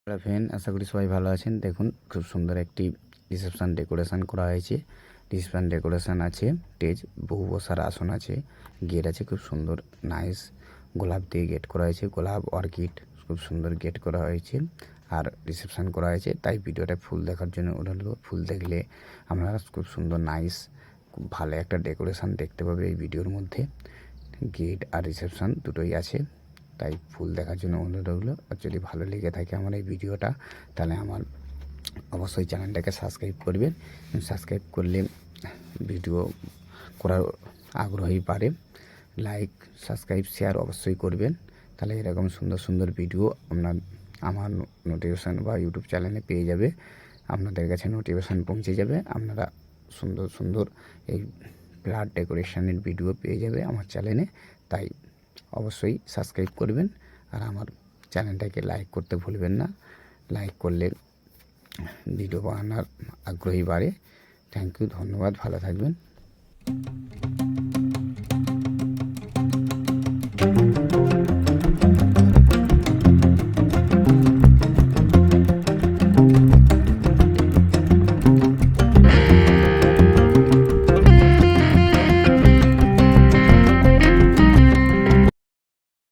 Hello friend, আশা করি সবাই ভালো আছেন। দেখুন, খুব সুন্দর একটি রিসেপশন ডেকোরেশন করা হয়েছে। রিসেপশন ডেকোরেশন আছে, স্টেজ, বহু বসার আসন আছে, গেট আছে, খুব সুন্দর নাইস গোলাপ দিয়ে গেট করা হয়েছে। গোলাপ অর্কিড খুব সুন্দর গেট করা হয়েছে আর রিসেপশন করা হয়েছে। তাই ভিডিওটা ফুল দেখার জন্য অনুরোধ। ফুল দেখলে আপনারা খুব সুন্দর নাইস খুব ভালো একটা ডেকোরেশন দেখতে পাবে এই ভিডিওর মধ্যে। গেট আর রিসেপশন দুটোই আছে, তাই ফুল দেখার জন্য অনুরোধ রইলো। আর যদি ভালো লেগে থাকে আমার এই ভিডিওটা, তাহলে আমার অবশ্যই চ্যানেলটাকে সাবস্ক্রাইব করবেন। সাবস্ক্রাইব করলে ভিডিও করার আগ্রহী বাড়ে। লাইক, সাবস্ক্রাইব, শেয়ার অবশ্যই করবেন। তাহলে এরকম সুন্দর সুন্দর ভিডিও আমার নোটিফিকেশান বা ইউটিউব চ্যানেলে পেয়ে যাবে। আপনাদের কাছে নোটিফিকেশান পৌঁছে যাবে। আপনারা সুন্দর সুন্দর এই ফ্লাওয়ার ডেকোরেশনের ভিডিও পেয়ে যাবে আমার চ্যানেলে। তাই অবশ্যই সাবস্ক্রাইব করবেন আর আমার চ্যানেলটাকে লাইক করতে ভুলবেন না। লাইক করলে ভিডিও বানানোর আগ্রহী বাড়ে। থ্যাংক ইউ, ধন্যবাদ, ভালো থাকবেন।